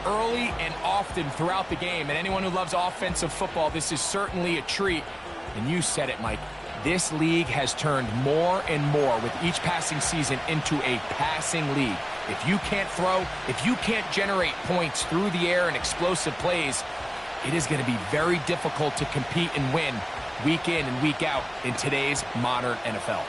early and often throughout the game. And anyone who loves offensive football, this is certainly a treat. And you said it, Mike. This league has turned more and more with each passing season into a passing league. If you can't throw, if you can't generate points through the air and explosive plays, it is going to be very difficult to compete and win week in and week out in today's modern NFL.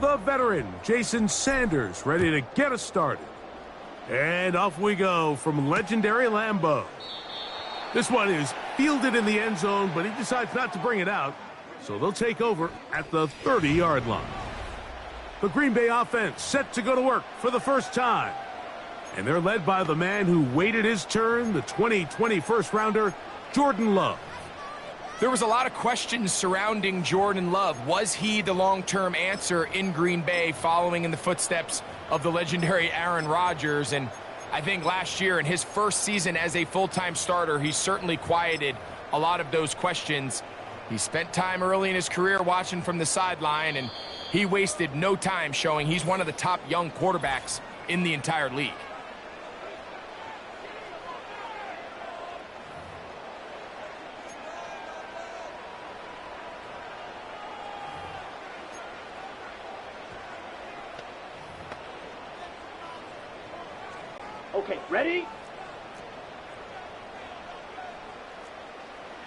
the veteran, Jason Sanders, ready to get us started. And off we go from legendary Lambeau. This one is fielded in the end zone, but he decides not to bring it out, so they'll take over at the 30-yard line. The Green Bay offense set to go to work for the first time. And they're led by the man who waited his turn, the 2020 first-rounder, Jordan Love. There was a lot of questions surrounding Jordan Love. Was he the long-term answer in Green Bay following in the footsteps of the legendary Aaron Rodgers? And I think last year in his first season as a full-time starter, he certainly quieted a lot of those questions. He spent time early in his career watching from the sideline, and he wasted no time showing he's one of the top young quarterbacks in the entire league. Okay, ready?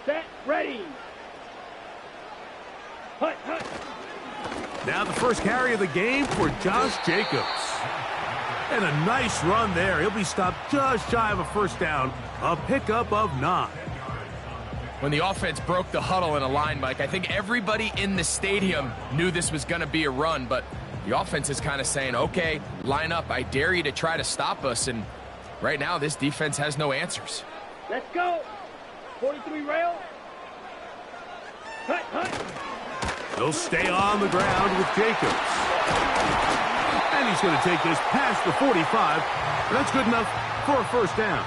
Set, ready. Hut, hut. Now the first carry of the game for Josh Jacobs. And a nice run there. He'll be stopped just shy of a first down. A pickup of 9. When the offense broke the huddle in a line, Mike, I think everybody in the stadium knew this was going to be a run, but the offense is kind of saying, okay, line up. I dare you to try to stop us. And right now, this defense has no answers. Let's go. 43 rail. Hut, hut. He'll stay on the ground with Jacobs. And he's going to take this past the 45. And that's good enough for a first down.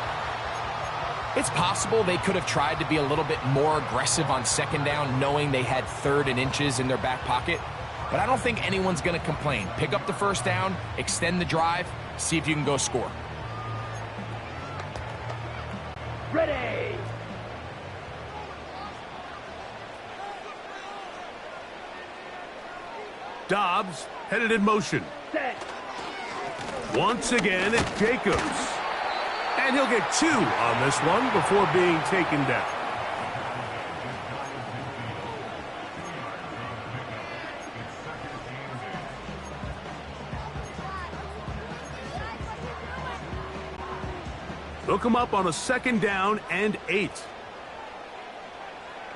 It's possible they could have tried to be a little bit more aggressive on second down, knowing they had 3rd and inches in their back pocket. But I don't think anyone's going to complain. Pick up the first down, extend the drive, see if you can go score. Ready. Dobbs headed in motion. Set. Once again, it's Jacobs. And he'll get 2 on this one before being taken down. They'll come up on a 2nd down and 8.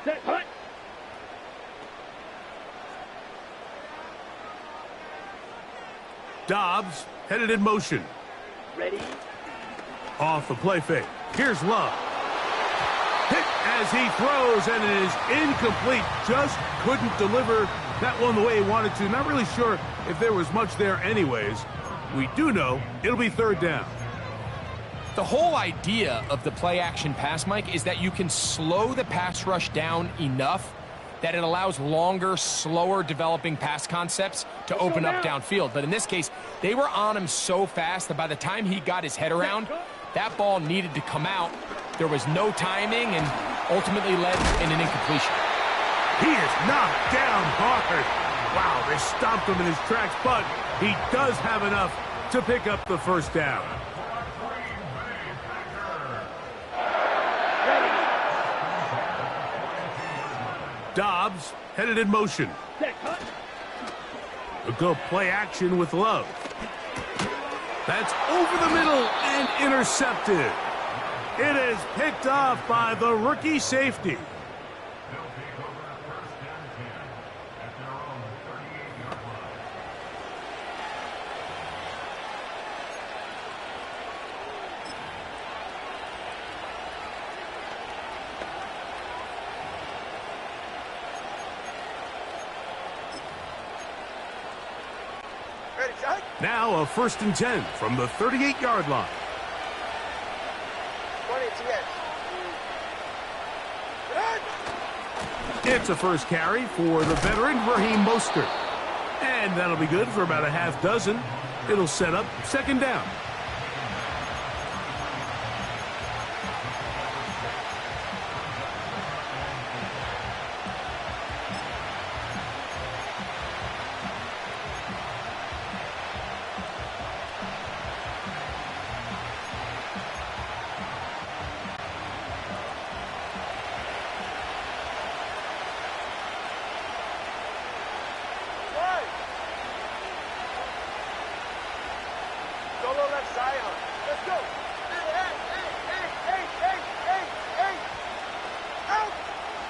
Set, hut. Dobbs headed in motion. Ready. Off the play fake. Here's Love. Hit as he throws, and it is incomplete. Just couldn't deliver that one the way he wanted to. Not really sure if there was much there anyways. We do know it'll be 3rd down. The whole idea of the play-action pass, Mike, is that you can slow the pass rush down enough that it allows longer, slower developing pass concepts to open up downfield. But in this case, they were on him so fast that by the time he got his head around, that ball needed to come out. There was no timing and ultimately led in an incompletion. He is knocked down hard. Wow, they stopped him in his tracks, but he does have enough to pick up the first down. Dobbs headed in motion. A go play action with Love. That's over the middle and intercepted. It is picked off by the rookie safety. Now a 1st and 10 from the 38-yard line. 20 It's a first carry for the veteran Raheem Mostert. And that'll be good for about a half dozen. It'll set up 2nd down.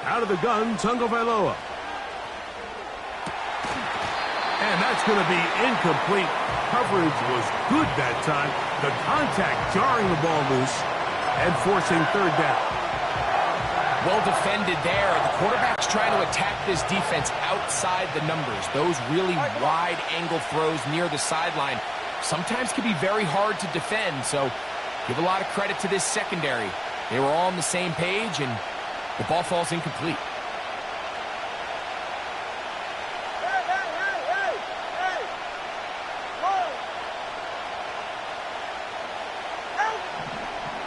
Out of the gun, Tagovailoa. And that's going to be incomplete. Coverage was good that time. The contact jarring the ball loose and forcing third down. Well defended there. The quarterback's trying to attack this defense outside the numbers. Those really wide angle throws near the sideline sometimes can be very hard to defend. So give a lot of credit to this secondary. They were all on the same page, and the ball falls incomplete.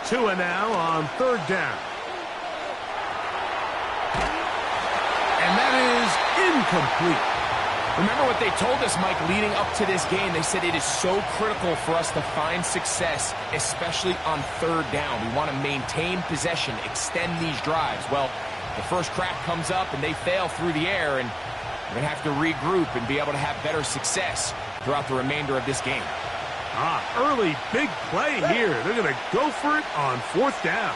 Tua now on third down. And that is incomplete. Remember what they told us, Mike, leading up to this game. They said it is so critical for us to find success, especially on third down. We want to maintain possession, extend these drives. Well, the first crack comes up and they fail through the air, and we're going to have to regroup and be able to have better success throughout the remainder of this game. Early big play here. They're going to go for it on fourth down.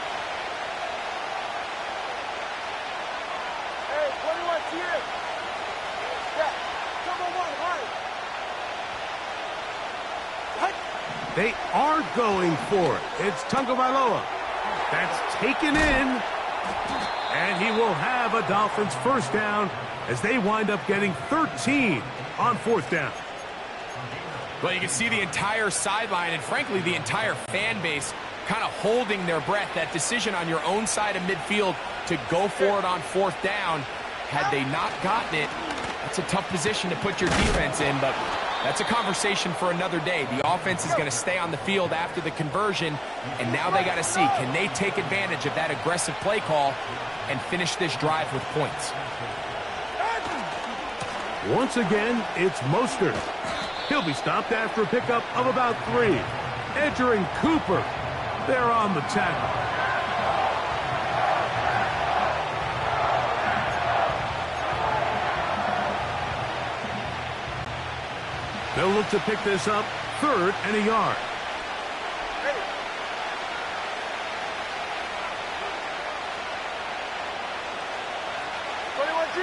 Hey, 21 here. Yeah, come on, They are going for it. It's Tagovailoa. That's taken in. And he will have a Dolphins first down as they wind up getting 13 on fourth down. Well, you can see the entire sideline and, frankly, the entire fan base kind of holding their breath. That decision on your own side of midfield to go for it on fourth down, had they not gotten it, that's a tough position to put your defense in, but that's a conversation for another day. The offense is going to stay on the field after the conversion, and now they got to see, can they take advantage of that aggressive play call and finish this drive with points? Once again, it's Mostert. He'll be stopped after a pickup of about 3. Edger and Cooper, they're on the tackle. They'll look to pick this up, 3rd and a yard. 21 G.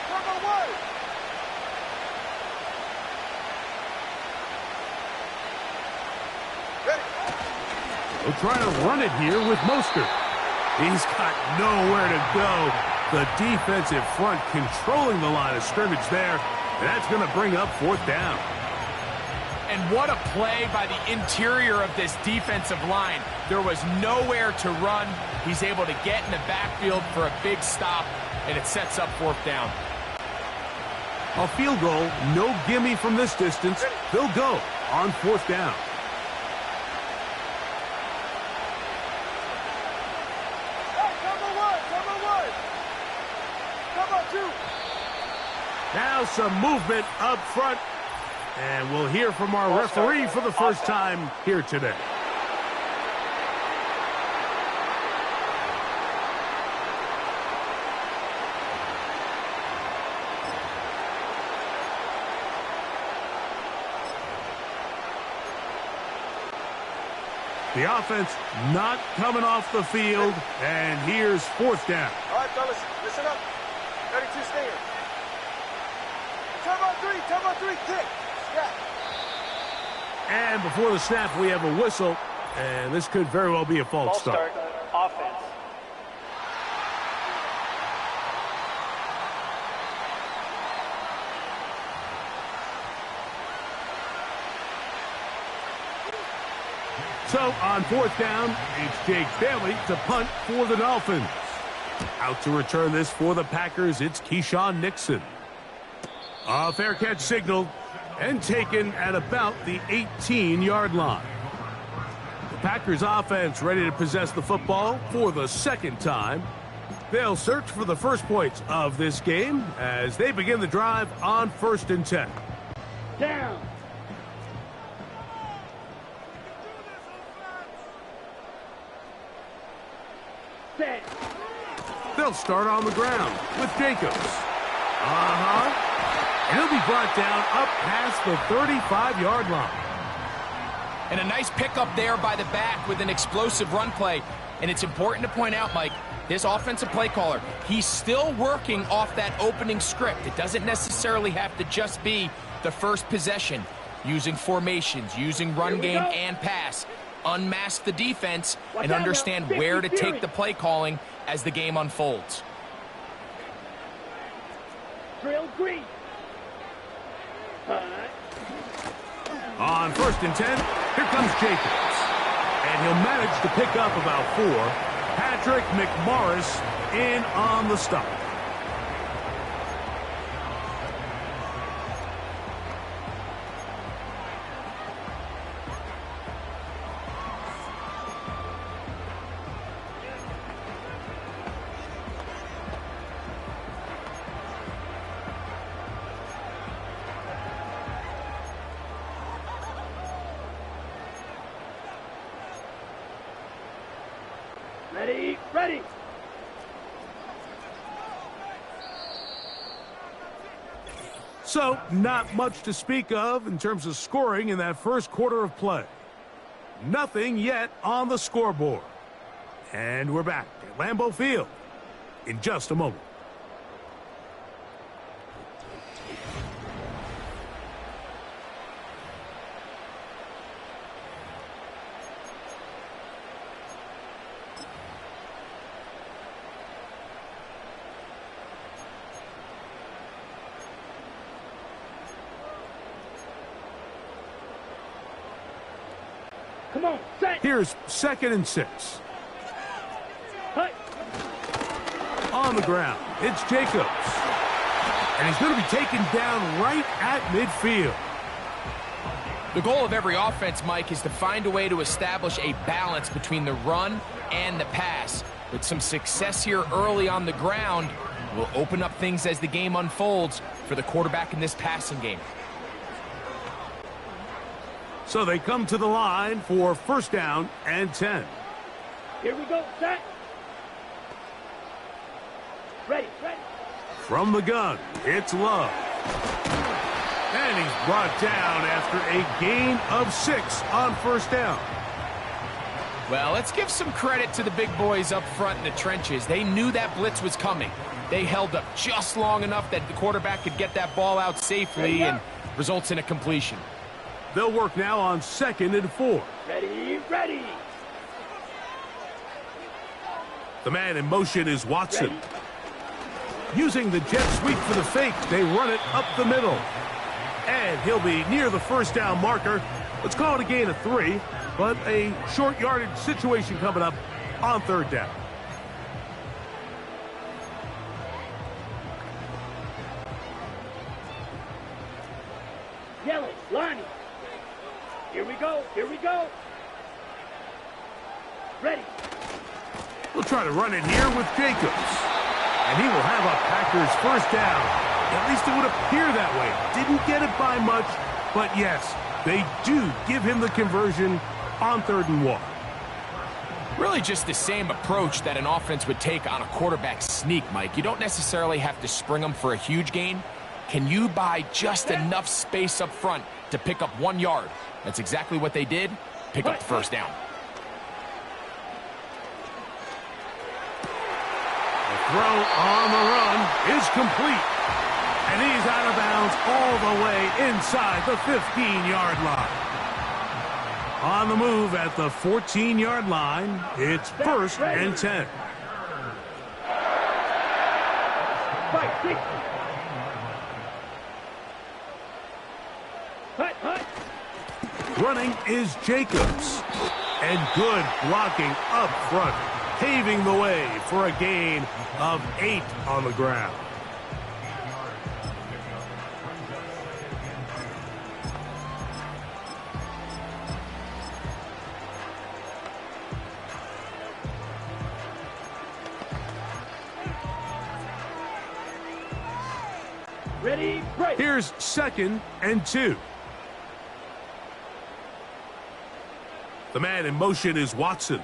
Number 1. They'll try to run it here with Mostert. He's got nowhere to go. The defensive front controlling the line of scrimmage there. And that's going to bring up fourth down. And what a play by the interior of this defensive line. There was nowhere to run. He's able to get in the backfield for a big stop, and it sets up fourth down. A field goal, no gimme from this distance. They'll go on fourth down. Now some movement up front. And we'll hear from our referee for the first time here today. The offense not coming off the field. And here's fourth down. All right, fellas, listen up. 32 stayers. Time on 3, kick. Yeah. And before the snap, we have a whistle. And this could very well be a false start. Offense. So on fourth down, it's Jake Bailey to punt for the Dolphins. Out to return this for the Packers, it's Keyshawn Nixon. A fair catch signaled and taken at about the 18-yard line. The Packers offense ready to possess the football for the second time. They'll search for the first points of this game as they begin the drive on 1st and 10. Down. Set. They'll start on the ground with Jacobs. And he'll be brought down up past the 35-yard line. And a nice pickup there by the back with an explosive run play. And it's important to point out, Mike, This offensive play caller, he's still working off that opening script. It doesn't necessarily have to just be the first possession. Using formations, using run game and pass. Unmask the defense and understand where to take the play calling as the game unfolds. Drill green. On 1st and 10, here comes Jacobs. And he'll manage to pick up about 4. Patrick McMorris in on the stop. Ready, ready. So, not much to speak of in terms of scoring in that first quarter of play. Nothing yet on the scoreboard. And we're back at Lambeau Field in just a moment. Come on, set. Here's 2nd and 6. Hut. On the ground, it's Jacobs. And he's going to be taken down right at midfield. The goal of every offense, Mike, is to find a way to establish a balance between the run and the pass. With some success here early on the ground, will open up things as the game unfolds for the quarterback in this passing game. So they come to the line for 1st down and 10. Here we go, set. Ready, ready. From the gun, it's Love. And he's brought down after a gain of 6 on 1st down. Well, let's give some credit to the big boys up front in the trenches. They knew that blitz was coming. They held up just long enough that the quarterback could get that ball out safely and results in a completion. They'll work now on 2nd and 4. Ready, ready. The man in motion is Watson. Ready. Using the jet sweep for the fake, they run it up the middle. And he'll be near the 1st down marker. Let's call it a gain of 3, but a short yardage situation coming up on 3rd down. Yellow, Lonnie. Here we go, here we go. Ready. We'll try to run it here with Jacobs. And he will have a Packers 1st down. At least it would appear that way. Didn't get it by much, but yes, they do give him the conversion on 3rd and 1. Really just the same approach that an offense would take on a quarterback sneak, Mike. You don't necessarily have to spring them for a huge gain. Can you buy just enough space up front to pick up 1 yard? That's exactly what they did. Pick up the 1st down. The throw on the run is complete. And he's out of bounds all the way inside the 15-yard line. On the move at the 14-yard line, it's 1st and 10. Fight, 60. Hut, hut. Running is Jacobs. And good blocking up front, paving the way for a gain of 8 on the ground. Ready, break. Here's 2nd and 2. The man in motion is Watson.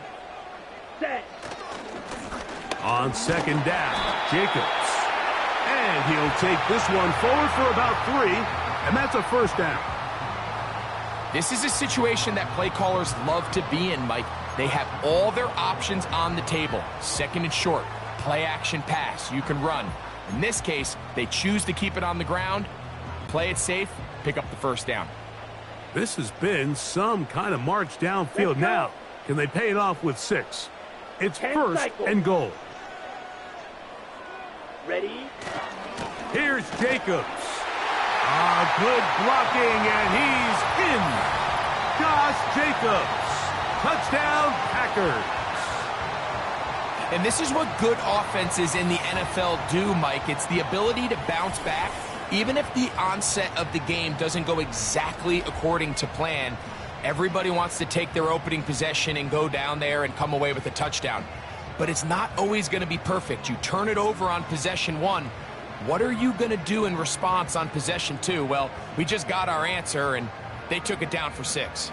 Set. On 2nd down, Jacobs. And he'll take this one forward for about 3, and that's a 1st down. This is a situation that play callers love to be in, Mike. They have all their options on the table. Second and short, play action pass, you can run. In this case, they choose to keep it on the ground, play it safe, pick up the first down. This has been some kind of march downfield now. Can they pay it off with 6? It's first and goal. Ready? Here's Jacobs. Good blocking, and he's in. Josh Jacobs. Touchdown, Packers. And this is what good offenses in the NFL do, Mike. It's the ability to bounce back, even if the onset of the game doesn't go exactly according to plan. Everybody wants to take their opening possession and go down there and come away with a touchdown. But it's not always going to be perfect. You turn it over on possession 1. What are you going to do in response on possession 2? Well, we just got our answer, and they took it down for 6.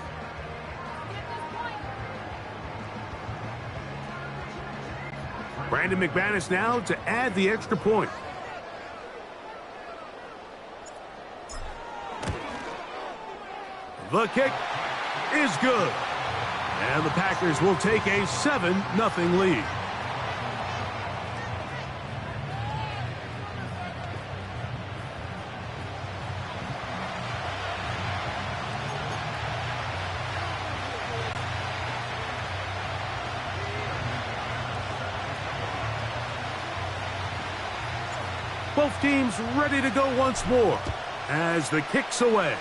Brandon McManus now to add the extra point. The kick is good. And the Packers will take a 7-0 lead. Both teams ready to go once more as the kick's away.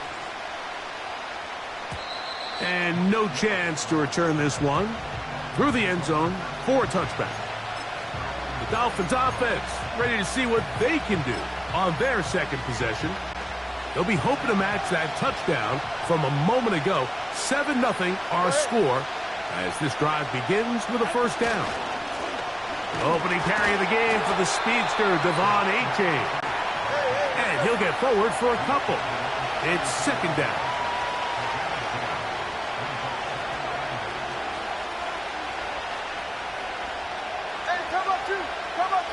And no chance to return this one through the end zone for a touchback. The Dolphins offense ready to see what they can do on their second possession. They'll be hoping to match that touchdown from a moment ago. 7-0 our score as this drive begins with a first down. Opening carry of the game for the speedster, Devon Achane. And he'll get forward for a couple. It's second down. Hey, come up, too. Come up.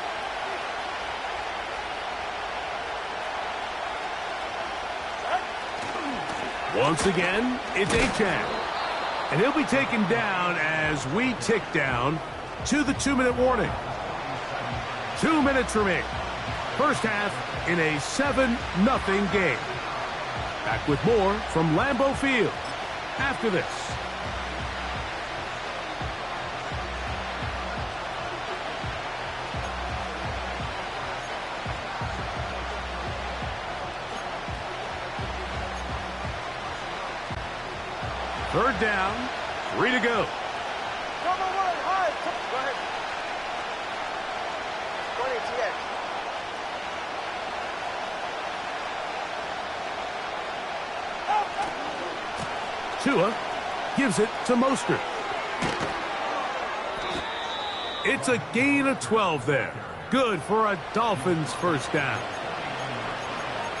Once again, it's Achane. And he'll be taken down as we tick down to the 2-minute warning. 2 minutes remain. First half in a 7-0 game. Back with more from Lambeau Field after this. Third down, 3 to go. Number 1, high. Go ahead. 20 TX. Tua gives it to Mostert. It's a gain of 12 there. Good for a Dolphins first down.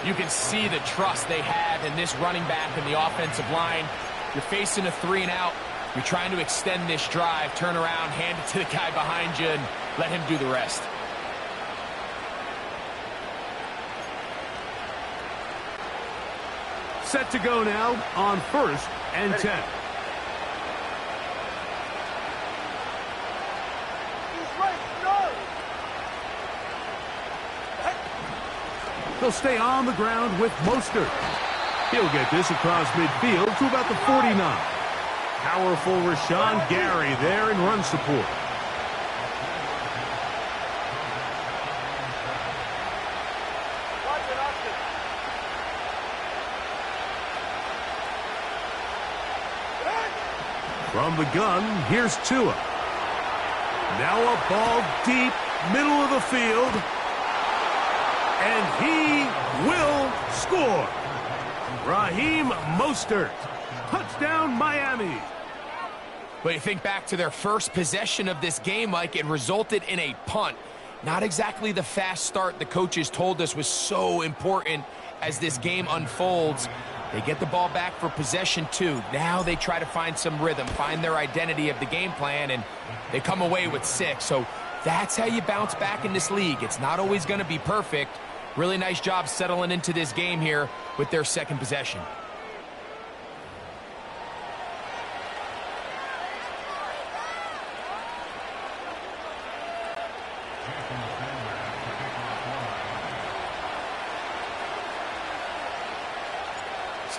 You can see the trust they have in this running back and the offensive line. You're facing a 3-and-out. You're trying to extend this drive, turn around, hand it to the guy behind you, and let him do the rest. Set to go now on 1st and 10. He's right. No. They'll stay on the ground with Mostert. He'll get this across midfield to about the 49. Powerful Rashawn Gary there in run support. Watch it, Austin. From the gun, here's Tua. Now a ball deep, middle of the field. And he will score. Raheem Mostert. Touchdown, Miami. But you think back to their first possession of this game, Mike, it resulted in a punt. Not exactly the fast start the coaches told us was so important as this game unfolds. They get the ball back for possession 2. Now they try to find some rhythm, find their identity of the game plan, and they come away with 6. So that's how you bounce back in this league. It's not always going to be perfect. Really nice job settling into this game here with their second possession.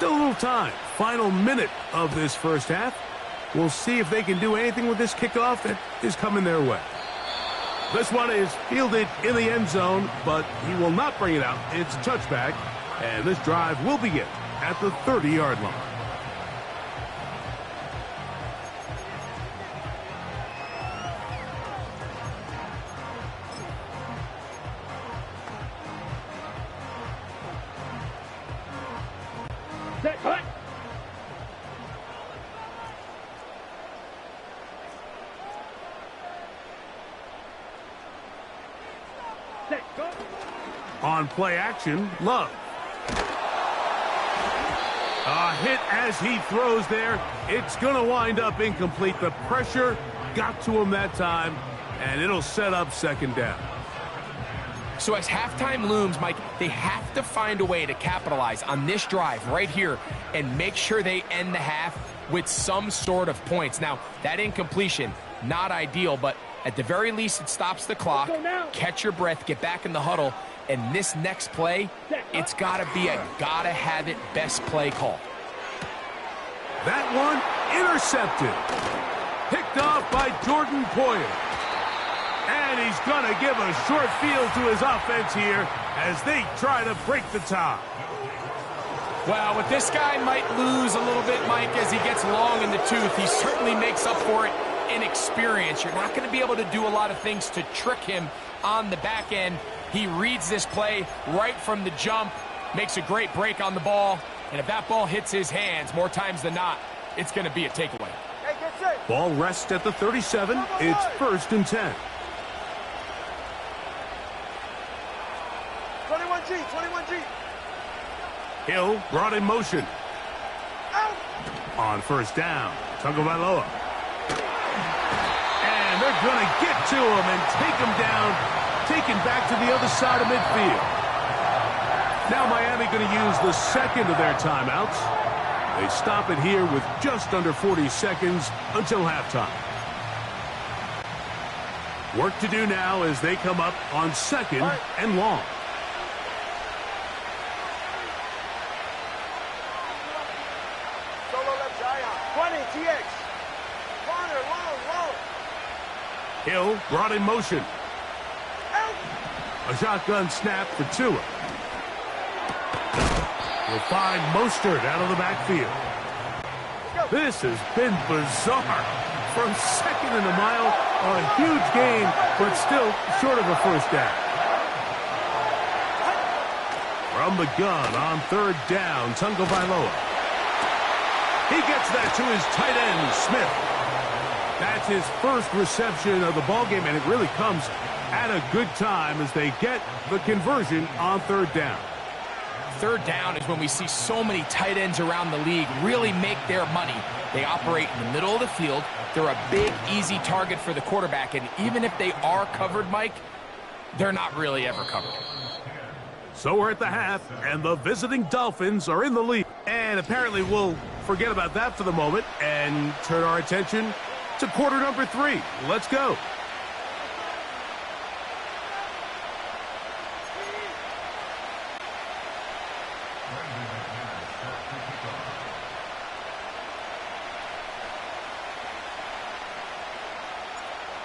Still a little time. Final minute of this first half. We'll see if they can do anything with this kickoff that is coming their way. This one is fielded in the end zone, but he will not bring it out. It's a touchback, and this drive will begin at the 30-yard line. Set, cut. Set, go. On play action, Love. A hit as he throws there. It's going to wind up incomplete. The pressure got to him that time, and it'll set up second down. So as halftime looms, Mike, they have to find a way to capitalize on this drive right here and make sure they end the half with some sort of points. Now, that incompletion, not ideal, but at the very least, it stops the clock. Catch your breath, get back in the huddle, and this next play, it's got to be a gotta-have-it best play call. That one intercepted. Picked off by Jordan Poyer. And he's going to give a short field to his offense here as they try to break the tie. Well, what this guy might lose a little bit, Mike, as he gets long in the tooth, he certainly makes up for it in experience. You're not going to be able to do a lot of things to trick him on the back end. He reads this play right from the jump, makes a great break on the ball, and if that ball hits his hands more times than not, it's going to be a takeaway. Hey, get set. Ball rests at the 37. It's 1st and 10. 21G, 21G. Hill brought in motion. Out. On first down, Tagovailoa. And they're going to get to him and take him down, taken back to the other side of midfield. Now Miami going to use the second of their timeouts. They stop it here with just under 40 seconds until halftime. Work to do now as they come up on 2nd and long. Solo left Zion. 20, TX. Corner, long. Hill brought in motion. Out. A shotgun snap for Tua. Will find Mostert out of the backfield. This has been bizarre. From 2nd and a mile, a huge gain, but still short of a first down. From the gun on 3rd down, Tagovailoa. He gets that to his tight end, Smith. That's his first reception of the ballgame, and it really comes at a good time as they get the conversion on 3rd down. 3rd down is when we see so many tight ends around the league really make their money. They operate in the middle of the field. They're a big, easy target for the quarterback, and even if they are covered, Mike, they're not really ever covered. So we're at the half, and the visiting Dolphins are in the lead. And apparently we'll forget about that for the moment and turn our attention to quarter number 3. Let's go.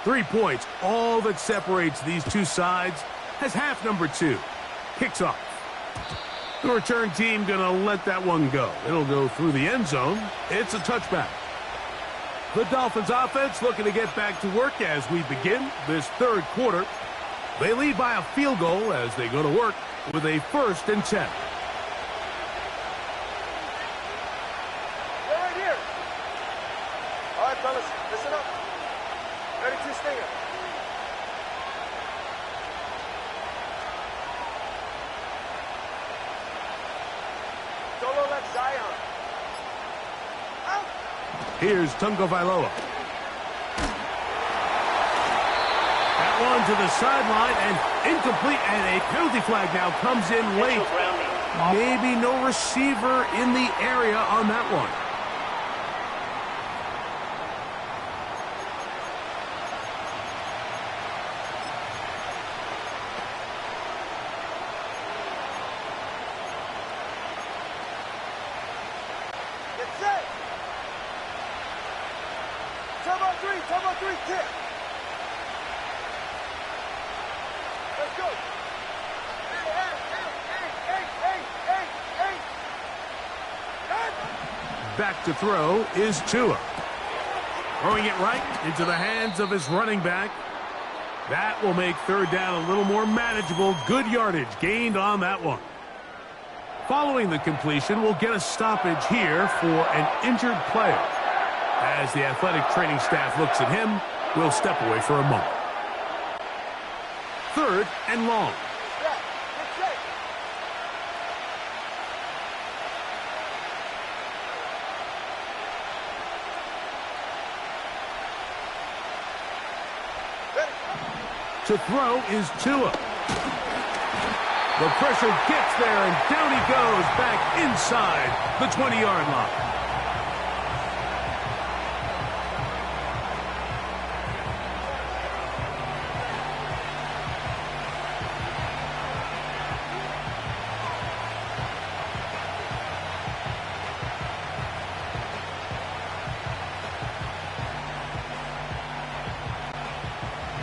Three points, all that separates these two sides, as half number 2 kicks off. The return team going to let that one go. It'll go through the end zone. It's a touchback. The Dolphins offense looking to get back to work as we begin this 3rd quarter. They lead by a field goal as they go to work with a 1st and 10. They're right here. All right, fellas, listen up. 32 Stinger. Solo left Zion. Out. Here's Tagovailoa. That one to the sideline and incomplete, and a penalty flag now comes in late. Maybe no receiver in the area on that one. 3, 10. Let's go. Back to throw is Tua. Throwing it right into the hands of his running back. That will make third down a little more manageable. Good yardage gained on that one. Following the completion, we'll get a stoppage here for an injured player. As the athletic training staff looks at him, we'll step away for a moment. Third and long. To throw is Tua. The pressure gets there, and down he goes back inside the 20-yard line.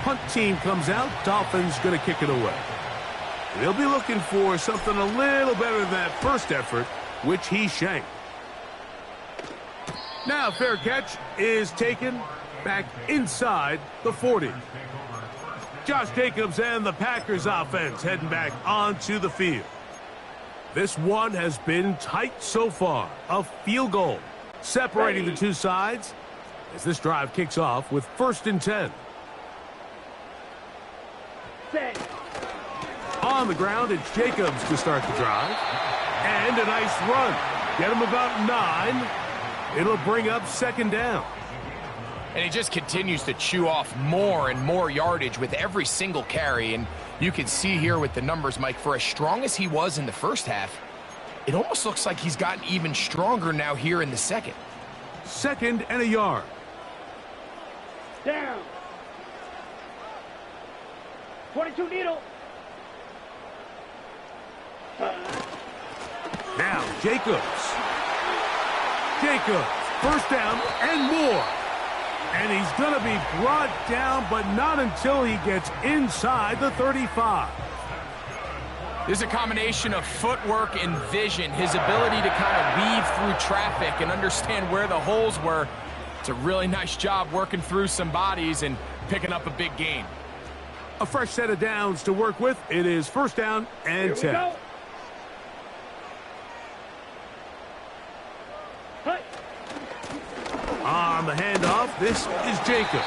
Punt team comes out. Dolphins going to kick it away. They'll be looking for something a little better than that first effort, which he shanked. Now fair catch is taken back inside the 40. Josh Jacobs and the Packers offense heading back onto the field. This one has been tight so far. A field goal separating the two sides as this drive kicks off with 1st and 10. On the ground, it's Jacobs to start the drive. And a nice run. Get him about 9. It'll bring up 2nd down. And he just continues to chew off more and more yardage with every single carry. And you can see here with the numbers, Mike, for as strong as he was in the first half, it almost looks like he's gotten even stronger now here in the second. 2nd and a yard. Down. 22 needle. Now Jacobs. Jacobs, 1st down and more. And he's going to be brought down, but not until he gets inside the 35. This is a combination of footwork and vision, his ability to kind of weave through traffic and understand where the holes were. It's a really nice job working through some bodies and picking up a big gain. A fresh set of downs to work with. It is 1st down and 10. Go. On the handoff, this is Jacobs.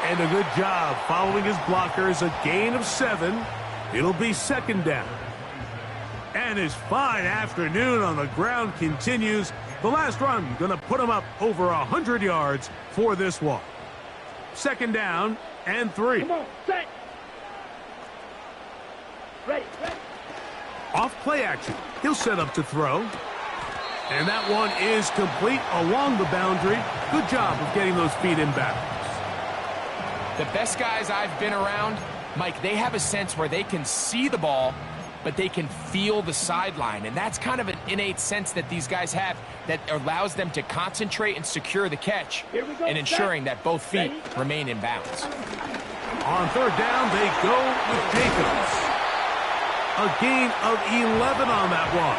And a good job following his blockers. A gain of 7. It'll be 2nd down. And his fine afternoon on the ground continues. The last run going to put him up over 100 yards for this one. 2nd down and 3. Come on, set. Ready. Off play action. He'll set up to throw. And that one is complete along the boundary. Good job of getting those feet in bounds. The best guys I've been around, Mike, they have a sense where they can see the ball, but they can feel the sideline. And that's kind of an innate sense that these guys have that allows them to concentrate and secure the catch and ensuring that both feet remain in bounds. On 3rd down, they go with Jacobs. A gain of 11 on that one.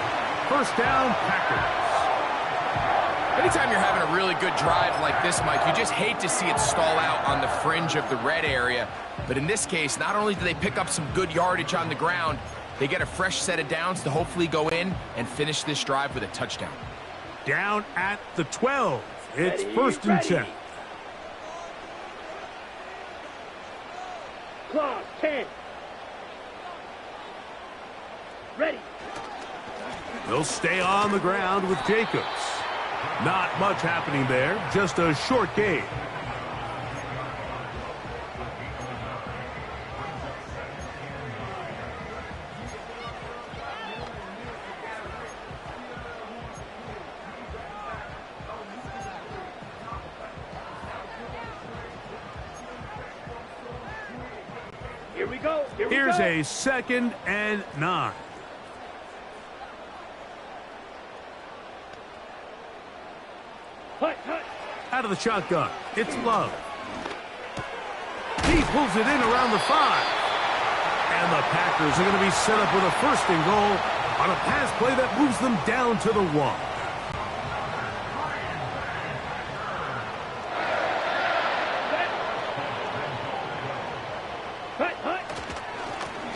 1st down, Packers. Anytime you're having a really good drive like this, Mike, you just hate to see it stall out on the fringe of the red area. But in this case, not only do they pick up some good yardage on the ground, they get a fresh set of downs to hopefully go in and finish this drive with a touchdown. Down at the 12. It's 1st and 10. Clock, 10. Ready. They'll stay on the ground with Jacobs. Not much happening there, just a short gain. Here we go. Here's a 2nd and 9. Hut. Out of the shotgun, it's Love. pulls it in around the 5. And the Packers are going to be set up with a 1st and goal on a pass play that moves them down to the 1.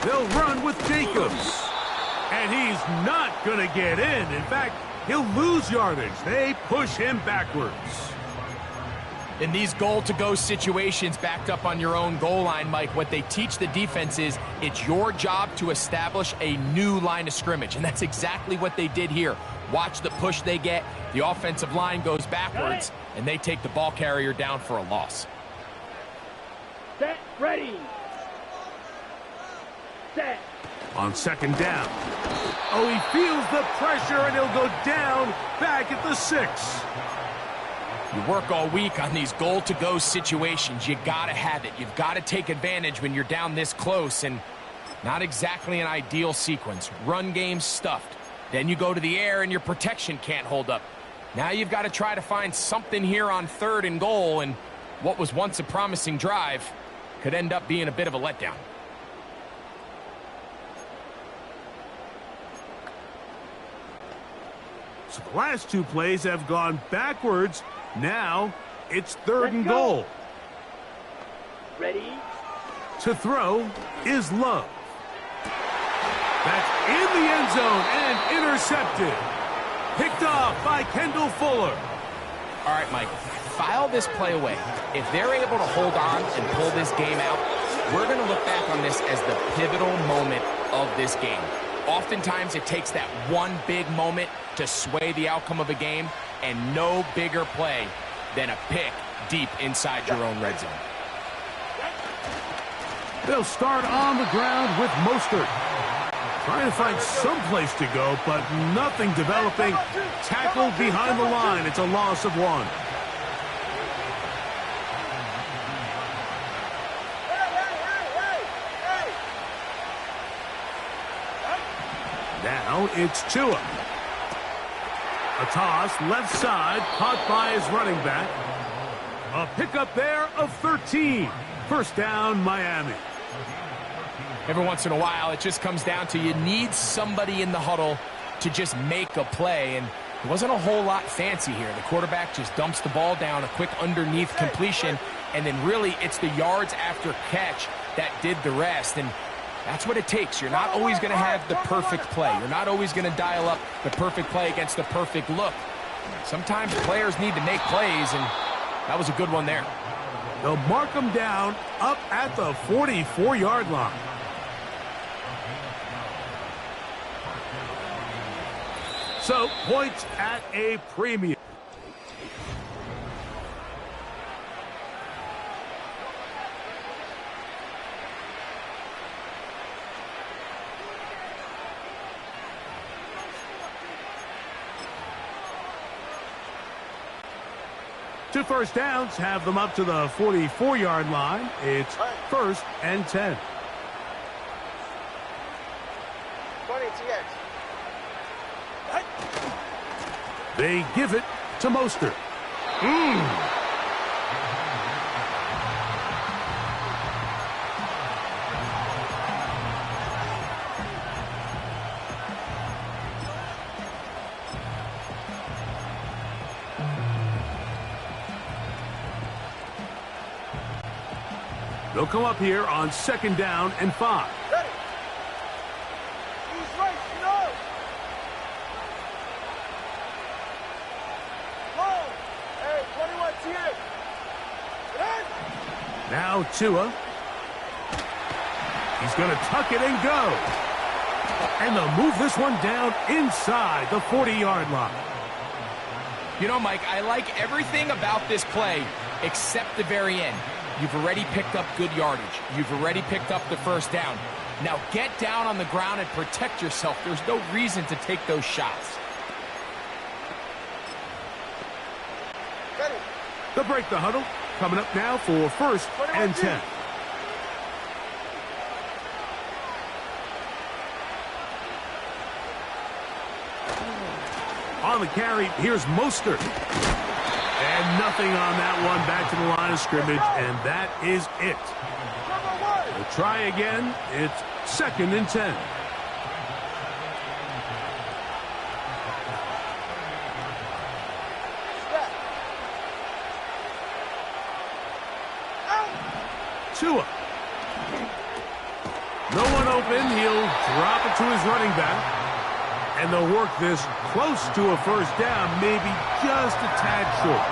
They'll run with Jacobs. And he's not going to get in. In fact, he'll lose yardage. They push him backwards. In these goal-to-go situations backed up on your own goal line, Mike, what they teach the defense is it's your job to establish a new line of scrimmage, and that's exactly what they did here. Watch the push they get. The offensive line goes backwards, and they take the ball carrier down for a loss. Set, ready. Set. On 2nd down. Oh, he feels the pressure, and he'll go down back at the 6. You work all week on these goal-to-go situations. You got to have it. You've got to take advantage when you're down this close, and not exactly an ideal sequence. Run game stuffed. Then you go to the air, and your protection can't hold up. Now you've got to try to find something here on 3rd and goal, and what was once a promising drive could end up being a bit of a letdown. So the last 2 plays have gone backwards. Now it's 3rd and goal. Ready. To throw is Love. That's in the end zone and intercepted. Picked off by Kendall Fuller. All right, Mike, file this play away. If they're able to hold on and pull this game out, we're going to look back on this as the pivotal moment of this game. Oftentimes, it takes that one big moment to sway the outcome of a game, and no bigger play than a pick deep inside your own red zone. They'll start on the ground with Mostert. Trying to find some place to go, but nothing developing. Tackled behind the line. It's a loss of 1. Now it's Tua. A toss left side, caught by his running back. A pickup there of 13. 1st down, Miami. Every once in a while, it just comes down to you need somebody in the huddle to just make a play, and it wasn't a whole lot fancy here. The quarterback just dumps the ball down, a quick underneath completion, and then really it's the yards after catch that did the rest, and that's what it takes. You're not always going to have the perfect play. You're not always going to dial up the perfect play against the perfect look. Sometimes players need to make plays, and that was a good one there. They'll mark them down up at the 44-yard line. So, points at a premium. Two 1st downs have them up to the 44-yard line. It's 1st and 10. 20 TX. They give it to Mostert. They'll come up here on 2nd down and 5. Ready. He's right, no. Low. Hey, 21 TX. Now Tua. He's going to tuck it and go. And they'll move this one down inside the 40-yard line. You know, Mike, I like everything about this play except the very end. You've already picked up good yardage. You've already picked up the 1st down. Now get down on the ground and protect yourself. There's no reason to take those shots. Ready. They'll break the huddle. Coming up now for 1st and 10. On the carry, here's Mostert. And nothing on that one. Back to the line of scrimmage, and that is it. We'll try again. It's 2nd and 10. Tua. No one open. He'll drop it to his running back. And they'll work this close to a first down, maybe just a tad short.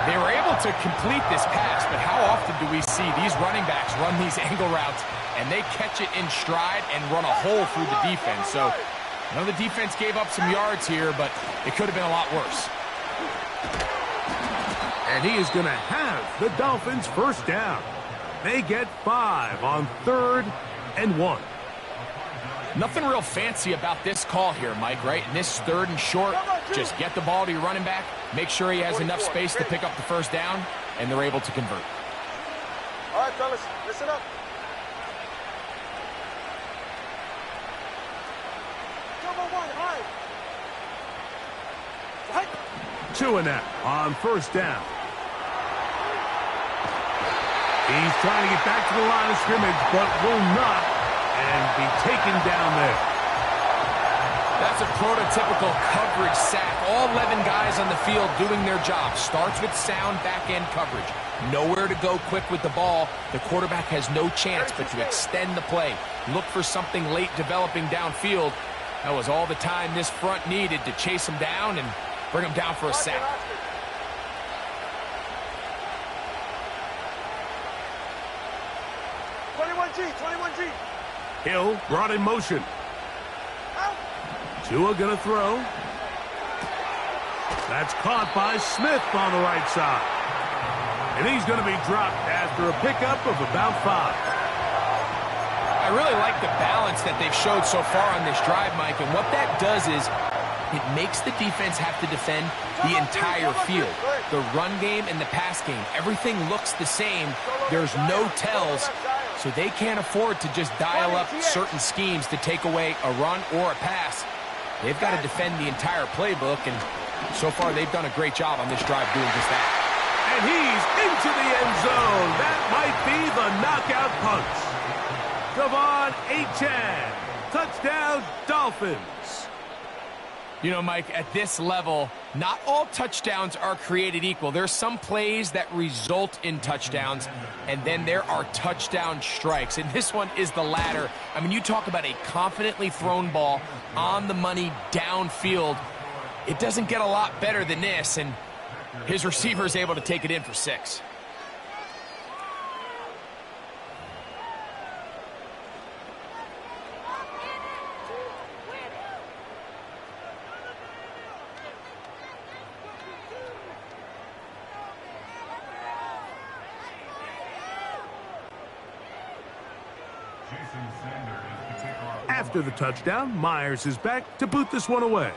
They were able to complete this pass, but how often do we see these running backs run these angle routes and they catch it in stride and run a hole through the defense? So I know the defense gave up some yards here, but it could have been a lot worse. And he is going to have the Dolphins first down. They get 5 on 3rd and 1. Nothing real fancy about this call here, Mike, right? In this 3rd and short, just get the ball to your running back, make sure he has enough space to pick up the first down, and they're able to convert. All right, fellas, listen up. Tua now on first down. He's trying to get back to the line of scrimmage, but will not, and be taken down there. That's a prototypical coverage sack. All 11 guys on the field doing their job. Starts with sound back-end coverage. Nowhere to go quick with the ball. The quarterback has no chance but to extend the play. Look for something late developing downfield. That was all the time this front needed to chase him down and bring him down for a sack. Hill brought in motion. Tua gonna throw. That's caught by Smith on the right side. And he's gonna be dropped after a pickup of about 5. I really like the balance that they've showed so far on this drive, Mike, and what that does is it makes the defense have to defend the entire field. The run game and the pass game, everything looks the same. There's no tells, so they can't afford to just dial up certain schemes to take away a run or a pass. They've got to defend the entire playbook, and so far they've done a great job on this drive doing just that. And he's into the end zone. That might be the knockout punch. Devon Achane. Touchdown, Dolphins. You know, Mike, at this level, not all touchdowns are created equal. There's some plays that result in touchdowns, and then there are touchdown strikes. And this one is the latter. I mean, you talk about a confidently thrown ball on the money downfield. It doesn't get a lot better than this, and his receiver is able to take it in for 6. After the touchdown, Myers is back to boot this one away.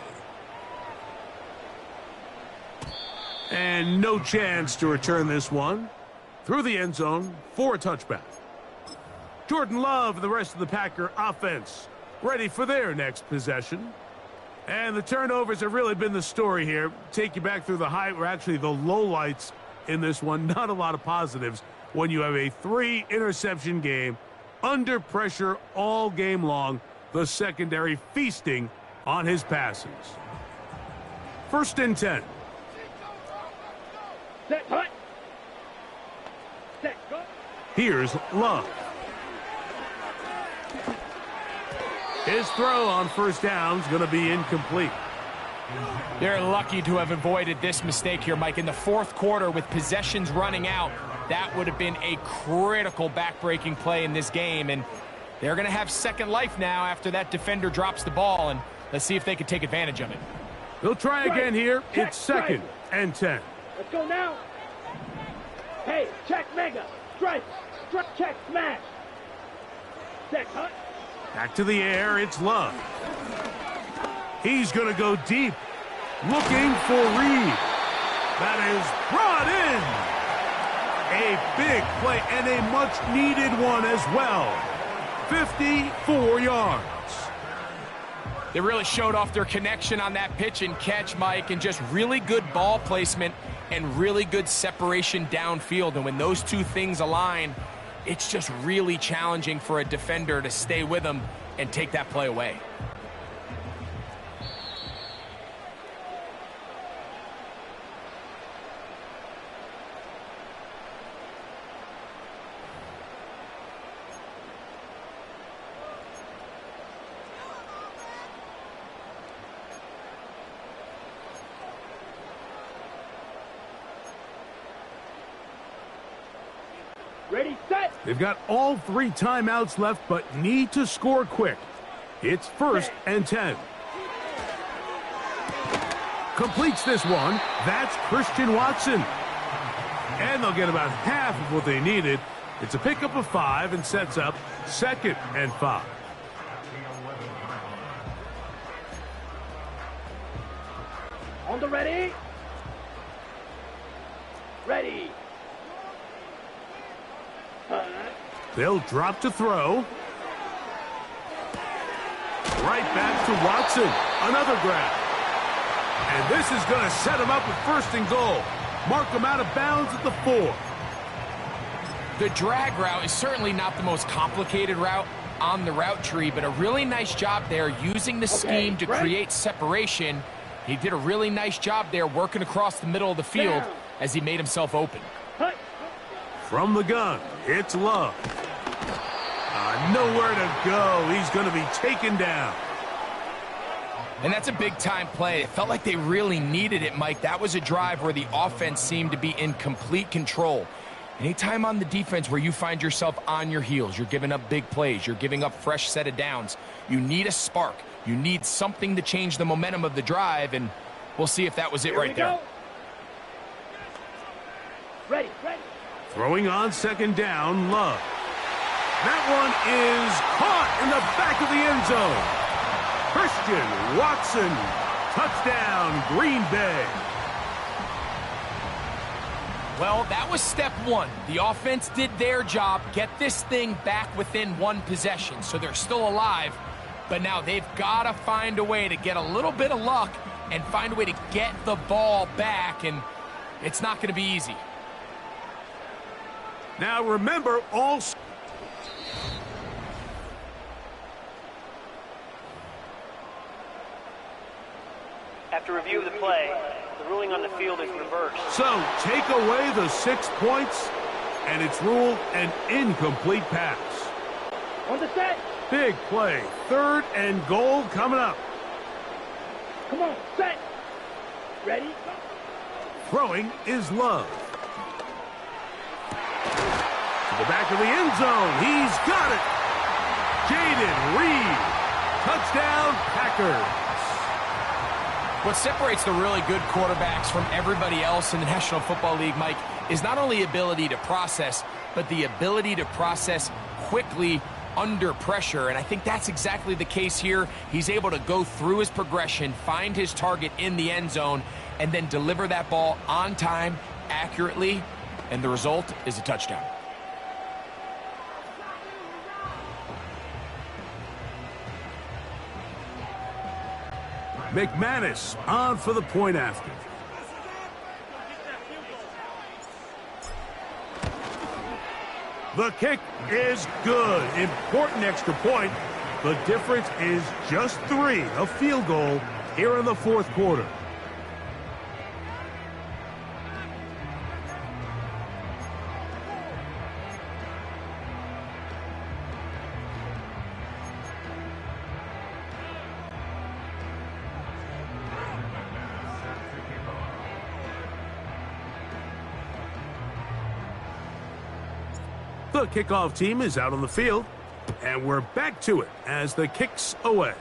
And no chance to return this one. Through the end zone for a touchback. Jordan Love and the rest of the Packer offense ready for their next possession. And the turnovers have really been the story here. Take you back through the actually the lowlights in this one. Not a lot of positives when you have a 3-interception game under pressure all game long. The secondary feasting on his passes. 1st and 10. Set, hut. Set, go. Here's Love. His throw on first down is going to be incomplete. They're lucky to have avoided this mistake here, Mike. In the 4th quarter, with possessions running out, that would have been a critical backbreaking play in this game. And they're going to have second life now after that defender drops the ball. And let's see if they can take advantage of it. They'll try again here. It's 2nd and 10. Let's go now. Hey, check mega. Strike. Strike, check, smash. Set, hut. Back to the air. It's Love. He's going to go deep. Looking for Reed. That is brought in. A big play and a much-needed one as well. 54 yards. They really showed off their connection on that pitch and catch, Mike, and just really good ball placement and really good separation downfield. And when those two things align, it's just really challenging for a defender to stay with them and take that play away. Ready, set. They've got all 3 timeouts left, but need to score quick. It's 1st and 10. Completes this one. That's Christian Watson. And they'll get about half of what they needed. It's a pickup of 5 and sets up 2nd and 5. On the ready. Ready. They'll drop to throw. Right back to Watson. Another grab. And this is going to set him up with 1st and goal. Mark him out of bounds at the 4. The drag route is certainly not the most complicated route on the route tree, but a really nice job there using the scheme to create separation. He did a really nice job there working across the middle of the field as he made himself open. From the gun, it's Love. Nowhere to go. He's going to be taken down. And that's a big-time play. It felt like they really needed it, Mike. That was a drive where the offense seemed to be in complete control. Anytime on the defense where you find yourself on your heels, you're giving up big plays, you're giving up fresh set of downs, you need a spark. You need something to change the momentum of the drive, and we'll see if that was it right there. Ready. Throwing on 2nd down, Love. That one is caught in the back of the end zone. Christian Watson, touchdown, Green Bay. Well, that was step 1. The offense did their job, get this thing back within 1 possession, so they're still alive. But now they've got to find a way to get a little bit of luck and find a way to get the ball back, and it's not going to be easy. Now remember, all... After review of the play, the ruling on the field is reversed. So, take away the 6 points, and it's ruled an incomplete pass. On the set. Big play. 3rd and goal coming up. Come on, set. Ready. Throwing is Love. To the back of the end zone. He's got it. Jaden Reed. Touchdown, Packers. What separates the really good quarterbacks from everybody else in the National Football League, Mike, is not only ability to process, but the ability to process quickly under pressure. And I think that's exactly the case here. He's able to go through his progression, find his target in the end zone, and then deliver that ball on time, accurately, and the result is a touchdown. McManus on for the point after. The kick is good. Important extra point. The difference is just 3, a field goal here in the 4th quarter. The kickoff team is out on the field, and we're back to it as the kick's away.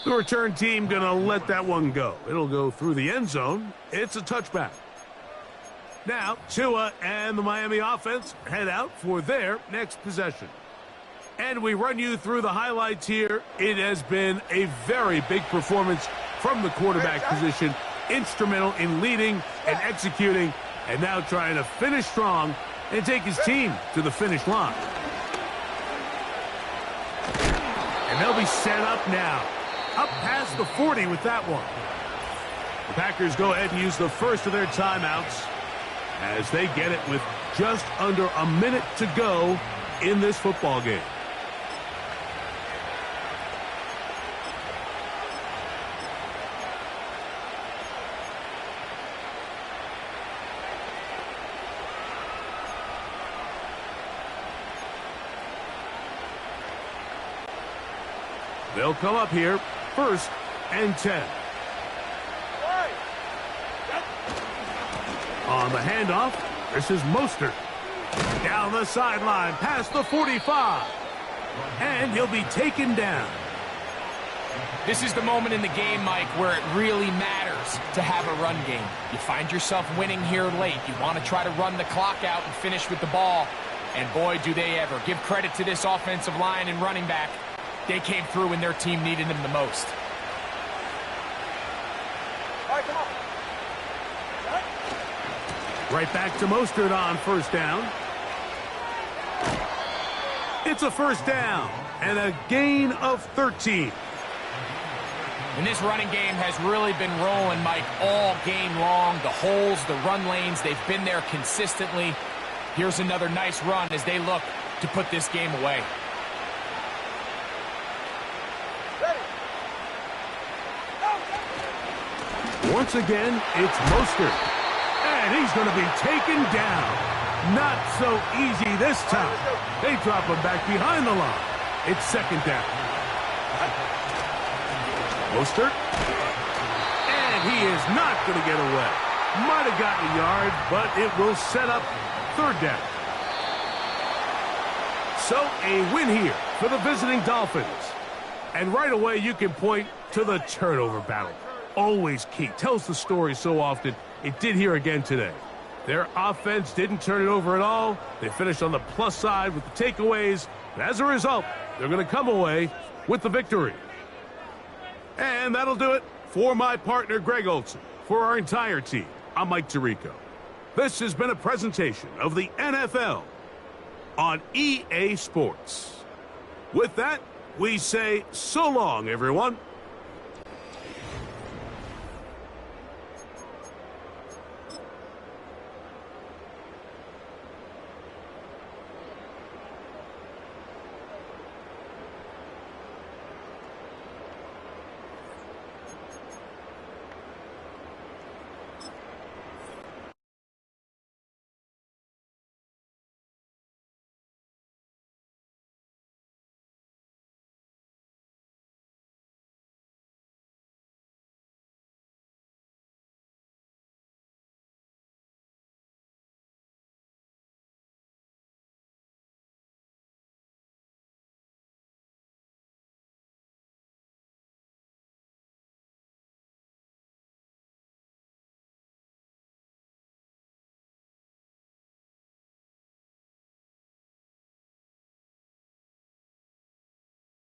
The return team gonna let that one go. It'll go through the end zone. It's a touchback. Now, Tua and the Miami offense head out for their next possession. And we run you through the highlights here. It has been a very big performance from the quarterback position. Instrumental in leading and executing, and now trying to finish strong and take his team to the finish line. And And they'll be set up now. Up past the 40 with that one. The Packers go ahead and use the first of their timeouts as they get it with just under a minute to go in this football game. They'll come up here, 1st and 10. On the handoff, this is Mostert. Down the sideline, past the 45. And he'll be taken down. This is the moment in the game, Mike, where it really matters to have a run game. You find yourself winning here late. You want to try to run the clock out and finish with the ball. And boy, do they ever. Give credit to this offensive line and running back. They came through when their team needed them the most. All right, come on. Right back to Mostert on 1st down. It's a 1st down and a gain of 13. And this running game has really been rolling, Mike, all game long. The holes, the run lanes, they've been there consistently. Here's another nice run as they look to put this game away. Once again, it's Mostert. And he's going to be taken down. Not so easy this time. They drop him back behind the line. It's 2nd down. Mostert. And he is not going to get away. Might have gotten a yard, but it will set up 3rd down. So a win here for the visiting Dolphins. And right away you can point to the turnover battle. Always key. Tells the story so often. It did here again today. Their offense didn't turn it over at all. They finished on the plus side with the takeaways. And as a result, they're going to come away with the victory. And that'll do it for my partner, Greg Olson. For our entire team, I'm Mike Tirico. This has been a presentation of the NFL on EA Sports. With that, we say so long, everyone.